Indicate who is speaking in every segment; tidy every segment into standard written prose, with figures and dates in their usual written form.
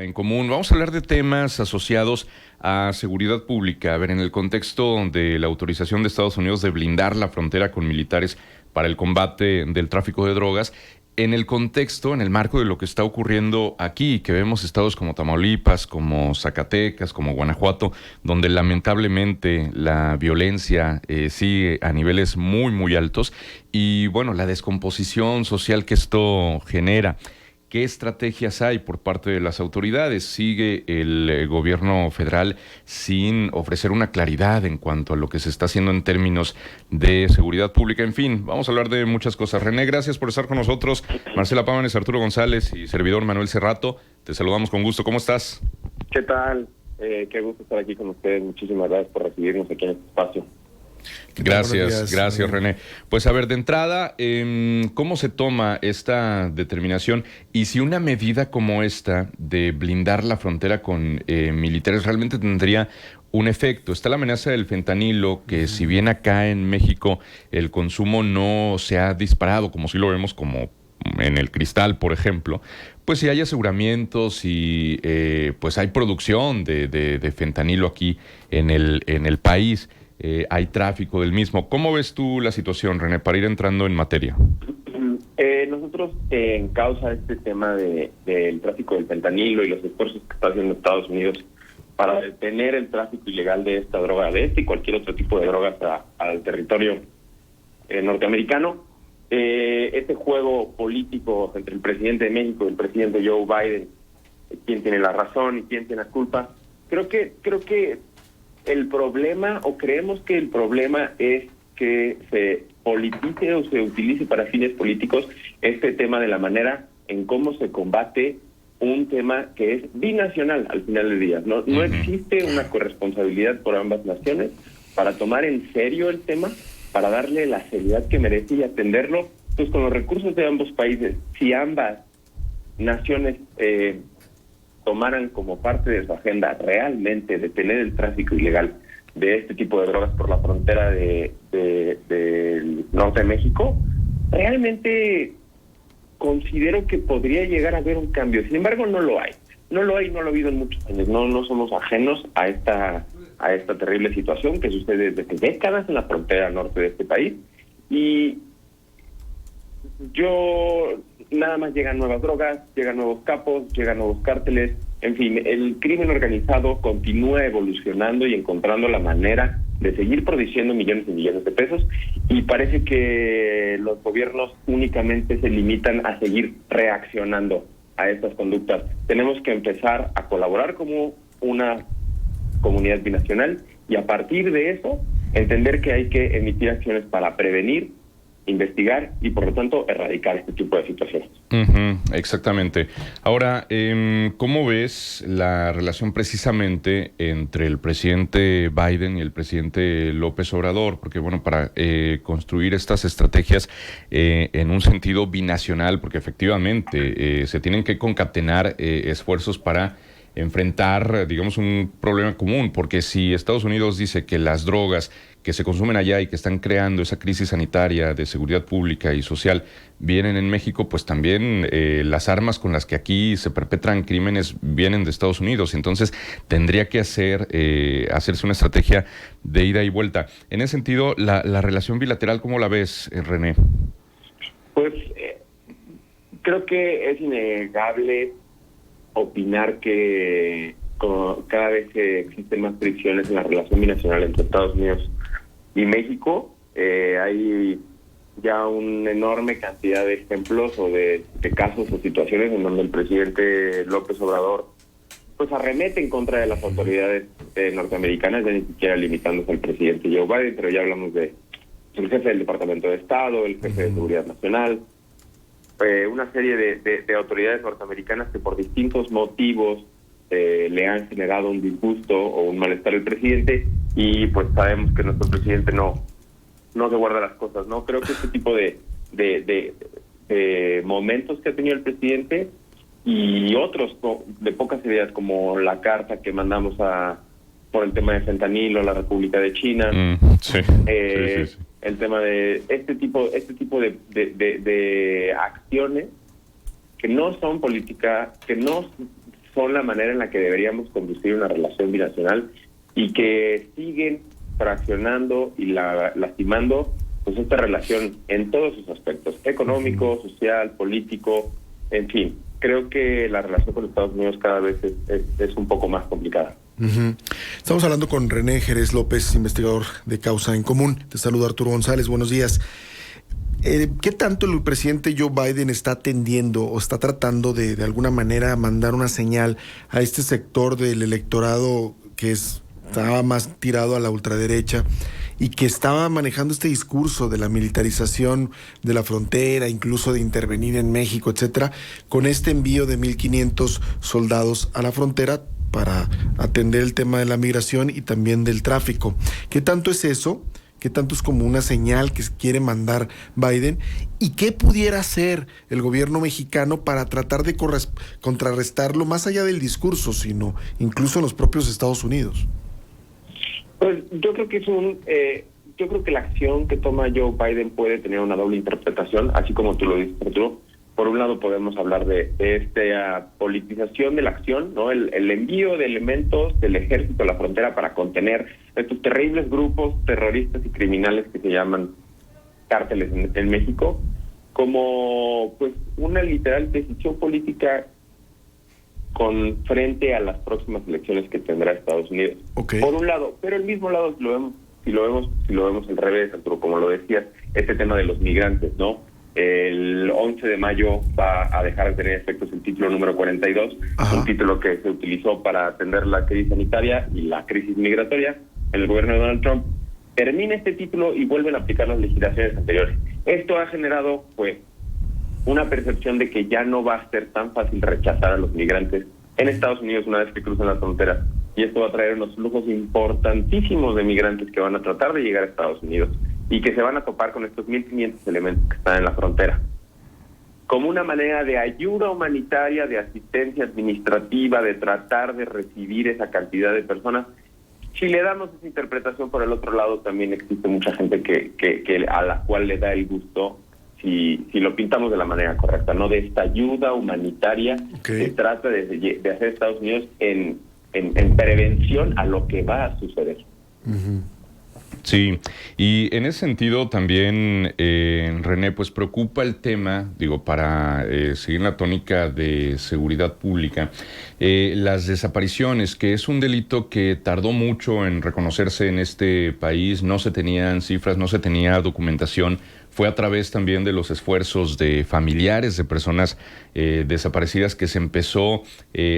Speaker 1: En común. Vamos a hablar de temas asociados a seguridad pública. A ver, en el contexto de la autorización de Estados Unidos de blindar la frontera con militares para el combate del tráfico de drogas, en el contexto, en el marco de lo que está ocurriendo aquí, que vemos estados como Tamaulipas, como Zacatecas, como Guanajuato, donde lamentablemente la violencia sigue a niveles muy, muy altos y, bueno, la descomposición social que esto genera. ¿Qué estrategias hay por parte de las autoridades? ¿Sigue el gobierno federal sin ofrecer una claridad en cuanto a lo que se está haciendo en términos de seguridad pública? En fin, vamos a hablar de muchas cosas. René, gracias por estar con nosotros. Marcela Pámanes, Arturo González y servidor Manuel Cerrato. Te saludamos con gusto. ¿Cómo estás?
Speaker 2: ¿Qué tal? Qué gusto estar aquí con ustedes. Muchísimas gracias por recibirnos aquí en este espacio.
Speaker 1: Gracias, René. Pues a ver, de entrada, ¿cómo se toma esta determinación? Y si una medida como esta de blindar la frontera con militares realmente tendría un efecto. Está la amenaza del fentanilo, que si bien acá en México el consumo no se ha disparado, como si lo vemos como en el Cristal, por ejemplo, pues si hay aseguramientos y pues hay producción de fentanilo aquí en el país. Hay tráfico del mismo. ¿Cómo ves tú la situación, René, para ir entrando en materia?
Speaker 2: Nosotros, en causa de este tema del tráfico del fentanilo y los esfuerzos que está haciendo Estados Unidos para detener el tráfico ilegal de esta droga, de este y cualquier otro tipo de drogas al territorio norteamericano, este juego político entre el presidente de México y el presidente Joe Biden, quién tiene la razón y quién tiene la culpa, creo que el problema, o creemos que el problema es que se politice o se utilice para fines políticos este tema de la manera en cómo se combate un tema que es binacional al final del día. No existe una corresponsabilidad por ambas naciones para tomar en serio el tema, para darle la seriedad que merece y atenderlo pues con los recursos de ambos países. Si ambas naciones tomaran como parte de su agenda realmente detener el tráfico ilegal de este tipo de drogas por la frontera del norte de México, realmente considero que podría llegar a haber un cambio. Sin embargo, no lo hay. No lo ha habido en muchos años. No somos ajenos a esta terrible situación que sucede desde décadas en la frontera norte de este país. Y nada más llegan nuevas drogas, llegan nuevos capos, llegan nuevos cárteles, en fin, el crimen organizado continúa evolucionando y encontrando la manera de seguir produciendo millones y millones de pesos, y parece que los gobiernos únicamente se limitan a seguir reaccionando a estas conductas. Tenemos que empezar a colaborar como una comunidad binacional y a partir de eso entender que hay que emitir acciones para prevenir, investigar y por lo tanto erradicar este tipo de situaciones.
Speaker 1: Exactamente. Ahora, ¿cómo ves la relación precisamente entre el presidente Biden y el presidente López Obrador? Porque bueno, para construir estas estrategias en un sentido binacional, porque efectivamente se tienen que concatenar esfuerzos para enfrentar, digamos, un problema común, porque si Estados Unidos dice que las drogas que se consumen allá y que están creando esa crisis sanitaria de seguridad pública y social vienen en México, pues también las armas con las que aquí se perpetran crímenes vienen de Estados Unidos. Entonces tendría que hacerse una estrategia de ida y vuelta. En ese sentido, la relación bilateral, ¿cómo la ves, René?
Speaker 2: Pues creo que es innegable opinar que cada vez que existen más fricciones en la relación binacional entre Estados Unidos y México, hay ya una enorme cantidad de ejemplos o de casos o situaciones en donde el presidente López Obrador pues arremete en contra de las autoridades norteamericanas, ya ni siquiera limitándose al presidente Joe Biden, pero ya hablamos de el jefe del Departamento de Estado, el jefe de Seguridad Nacional, una serie de autoridades norteamericanas que por distintos motivos le han generado un disgusto o un malestar al presidente, y pues sabemos que nuestro presidente no se guarda las cosas, ¿no? Creo que este tipo de momentos que ha tenido el presidente y otros de poca seriedad, como la carta que mandamos por el tema de fentanilo a la República de China,
Speaker 1: sí.
Speaker 2: El tema de este tipo de acciones que no son política, que no son la manera en la que deberíamos conducir una relación binacional y que siguen fraccionando y lastimando pues esta relación en todos sus aspectos, económico, social, político, en fin. Creo que la relación con Estados Unidos cada vez es un poco más complicada.
Speaker 3: Estamos hablando con René Jerez López, investigador de Causa en Común. Te saluda Arturo González, buenos días. ¿Qué tanto el presidente Joe Biden está atendiendo o está tratando de alguna manera mandar una señal a este sector del electorado que estaba más tirado a la ultraderecha y que estaba manejando este discurso de la militarización de la frontera, incluso de intervenir en México, etcétera, con este envío de 1,500 soldados a la frontera para atender el tema de la migración y también del tráfico? ¿Qué tanto es eso? ¿Qué tanto es como una señal que quiere mandar Biden? ¿Y qué pudiera hacer el gobierno mexicano para tratar de contrarrestarlo más allá del discurso, sino incluso en los propios Estados Unidos?
Speaker 2: Pues yo creo que yo creo que la acción que toma Joe Biden puede tener una doble interpretación, así como tú lo dices, Arturo. Por un lado podemos hablar de esta politización de la acción, ¿no? El envío de elementos del ejército a la frontera para contener estos terribles grupos terroristas y criminales que se llaman cárteles en México, como pues una literal decisión política con frente a las próximas elecciones que tendrá Estados Unidos.
Speaker 3: Okay.
Speaker 2: Por un lado, pero el mismo lado si lo vemos al revés, Arturo, como lo decías, este tema de los migrantes, ¿no? El 11 de mayo va a dejar de tener efectos el título número 42, un título que se utilizó para atender la crisis sanitaria y la crisis migratoria en el gobierno de Donald Trump. Termina este título y vuelven a aplicar las legislaciones anteriores. Esto ha generado, pues, una percepción de que ya no va a ser tan fácil rechazar a los migrantes en Estados Unidos una vez que cruzan la frontera. Y esto va a traer unos flujos importantísimos de migrantes que van a tratar de llegar a Estados Unidos y que se van a topar con estos 1,500 elementos que están en la frontera. Como una manera de ayuda humanitaria, de asistencia administrativa, de tratar de recibir esa cantidad de personas. Si le damos esa interpretación por el otro lado, también existe mucha gente que a la cual le da el gusto si lo pintamos de la manera correcta, ¿no? De esta ayuda humanitaria que trata de hacer Estados Unidos en prevención a lo que va a suceder.
Speaker 1: Sí, y en ese sentido también, René, pues preocupa el tema, para seguir la tónica de seguridad pública, las desapariciones, que es un delito que tardó mucho en reconocerse en este país, no se tenían cifras, no se tenía documentación. Fue a través también de los esfuerzos de familiares de personas desaparecidas que se empezó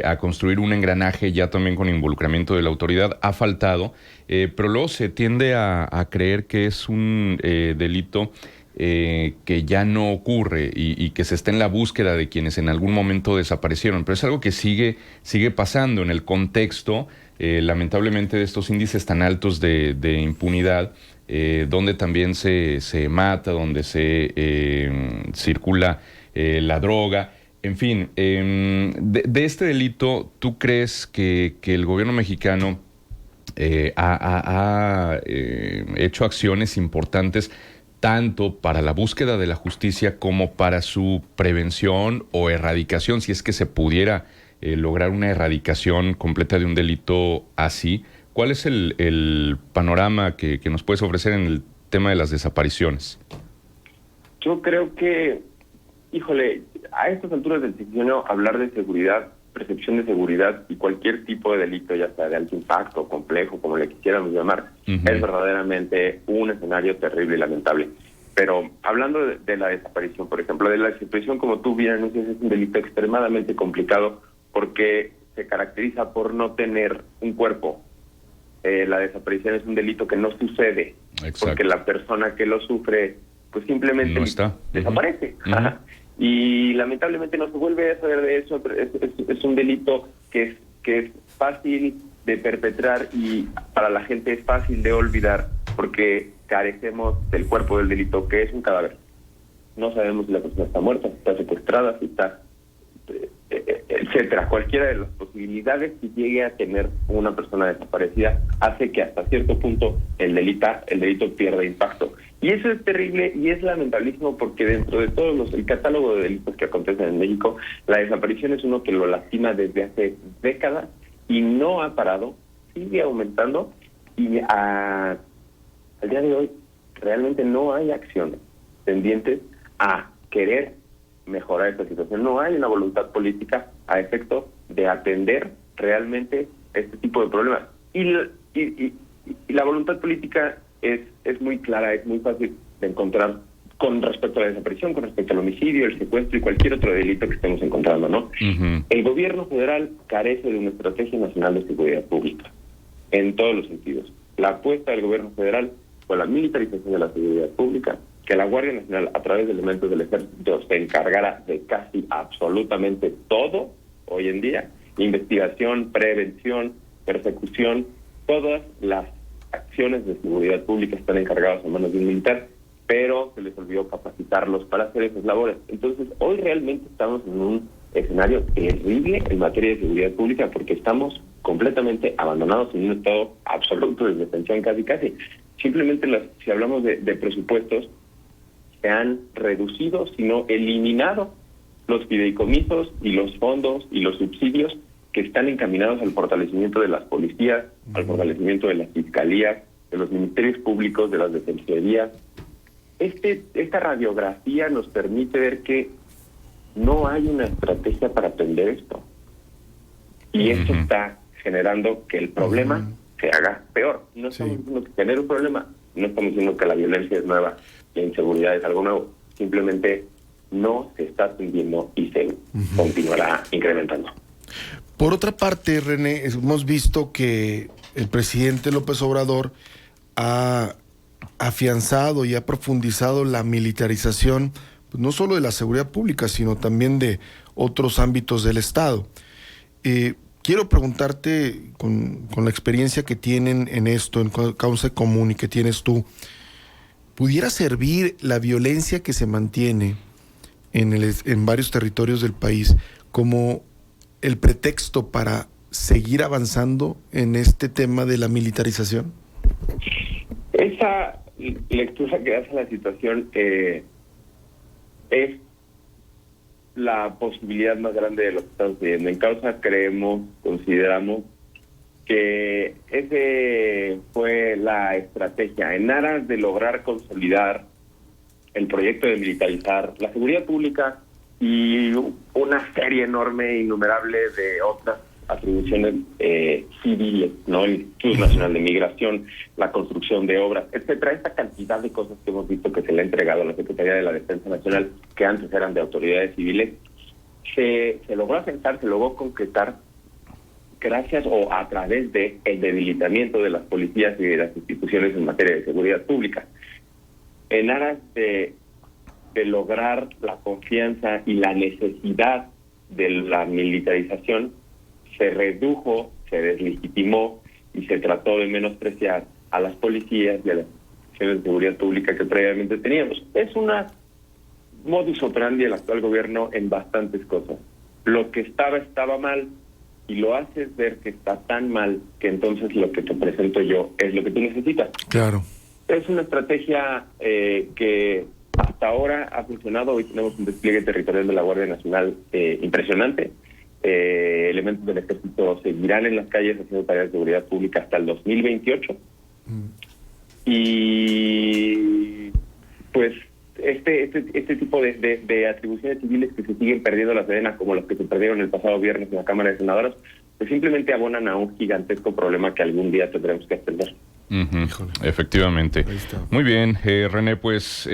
Speaker 1: a construir un engranaje ya también con involucramiento de la autoridad. Ha faltado, pero luego se tiende a creer que es un delito que ya no ocurre y que se está en la búsqueda de quienes en algún momento desaparecieron. Pero es algo que sigue pasando en el contexto, lamentablemente, de estos índices tan altos de impunidad, donde también se mata, donde se circula la droga. En fin, de este delito, ¿tú crees que el gobierno mexicano ha hecho acciones importantes tanto para la búsqueda de la justicia como para su prevención o erradicación, si es que se pudiera lograr una erradicación completa de un delito así? ¿Cuál es el panorama que nos puedes ofrecer en el tema de las desapariciones?
Speaker 2: Yo creo que, a estas alturas del sexenio, hablar de seguridad, percepción de seguridad y cualquier tipo de delito, ya sea de alto impacto, complejo, como le quisiéramos llamar, es verdaderamente un escenario terrible y lamentable. Pero hablando de la desaparición, por ejemplo, de la desaparición, como tú bien anuncias, es un delito extremadamente complicado porque se caracteriza por no tener un cuerpo. La desaparición es un delito que no sucede. Exacto. Porque la persona que lo sufre pues simplemente no está. Desaparece. Y lamentablemente no se vuelve a saber de eso. Es un delito que es fácil de perpetrar y para la gente es fácil de olvidar porque carecemos del cuerpo del delito, que es un cadáver. No sabemos si la persona está muerta, si está secuestrada, si está etcétera. Cualquiera de las posibilidades que llegue a tener una persona desaparecida hace que hasta cierto punto el delito pierda impacto. Y eso es terrible y es lamentabilísimo porque dentro de todos el catálogo de delitos que acontecen en México, la desaparición es uno que lo lastima desde hace décadas y no ha parado, sigue aumentando y al día de hoy realmente no hay acciones tendientes a querer mejorar esta situación. No hay una voluntad política a efecto de atender realmente este tipo de problemas. Y la voluntad política es muy clara, es muy fácil de encontrar con respecto a la desaparición, con respecto al homicidio, el secuestro y cualquier otro delito que estemos encontrando, ¿no?
Speaker 1: Uh-huh.
Speaker 2: El gobierno federal carece de una estrategia nacional de seguridad pública, en todos los sentidos. La apuesta del gobierno federal fue la militarización de la seguridad pública, que la Guardia Nacional, a través de elementos del Ejército, se encargara de casi absolutamente todo hoy en día: investigación, prevención, persecución, todas las acciones de seguridad pública están encargadas en manos de un militar, pero se les olvidó capacitarlos para hacer esas labores. Entonces, hoy realmente estamos en un escenario terrible en materia de seguridad pública porque estamos completamente abandonados en un estado absoluto de indefensión casi. Simplemente si hablamos de presupuestos, se han reducido, sino eliminado los fideicomisos y los fondos y los subsidios que están encaminados al fortalecimiento de las policías, al fortalecimiento de las fiscalías, de los ministerios públicos, de las defensorías. Esta radiografía nos permite ver que no hay una estrategia para atender esto. Y esto está generando que el problema se haga peor. No estamos diciendo que tener un problema, no estamos diciendo que la violencia es nueva, la inseguridad es algo nuevo. Simplemente no se está atendiendo y se continuará incrementando.
Speaker 3: Por otra parte, René, hemos visto que el presidente López Obrador ha afianzado y ha profundizado la militarización, pues no solo de la seguridad pública, sino también de otros ámbitos del Estado. Quiero preguntarte, con la experiencia que tienen en esto, en Causa Común y que tienes tú, ¿pudiera servir la violencia que se mantiene en varios territorios del país como el pretexto para seguir avanzando en este tema de la militarización?
Speaker 2: Esa lectura que hace la situación es la posibilidad más grande de lo que estamos viviendo. En Causa consideramos que ese fue la estrategia en aras de lograr consolidar el proyecto de militarizar la seguridad pública y una serie enorme e innumerable de otras atribuciones civiles, ¿no? El Instituto Nacional de Migración, la construcción de obras, etcétera. Esta cantidad de cosas que hemos visto que se le ha entregado a la Secretaría de la Defensa Nacional, que antes eran de autoridades civiles, se logró asentar, se logró concretar gracias o a través de el debilitamiento de las policías y de las instituciones en materia de seguridad pública. En aras de lograr la confianza y la necesidad de la militarización, se redujo, se deslegitimó y se trató de menospreciar a las policías y a las instituciones de seguridad pública que previamente teníamos. Es una modus operandi del actual gobierno en bastantes cosas. Lo que estaba mal, y lo haces ver que está tan mal que entonces lo que te presento yo es lo que tú necesitas.
Speaker 3: Claro.
Speaker 2: Es una estrategia que hasta ahora ha funcionado. Hoy tenemos un despliegue territorial de la Guardia Nacional impresionante. Elementos del Ejército seguirán en las calles haciendo tareas de seguridad pública hasta el 2028. Y pues este tipo de atribuciones civiles que se siguen perdiendo la Sedena, como las que se perdieron el pasado viernes en la Cámara de Senadores, pues simplemente abonan a un gigantesco problema que algún día tendremos que atender.
Speaker 1: Efectivamente. Muy bien, René, pues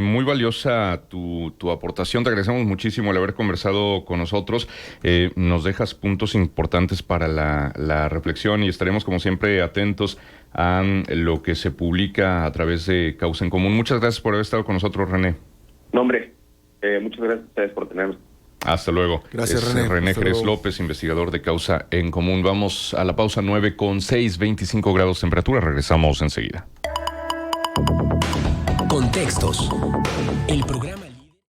Speaker 1: muy valiosa tu aportación. Te agradecemos muchísimo el haber conversado con nosotros. Nos dejas puntos importantes para la reflexión y estaremos como siempre atentos a lo que se publica a través de Causa en Común. Muchas gracias por haber estado con nosotros, René.
Speaker 2: No, hombre, muchas gracias a ustedes por tenernos.
Speaker 1: Hasta luego.
Speaker 3: Gracias, René.
Speaker 1: René Jerez López, investigador de Causa en Común. Vamos a la pausa. 9:06, 25 grados temperatura. Regresamos enseguida.
Speaker 4: Contextos. El programa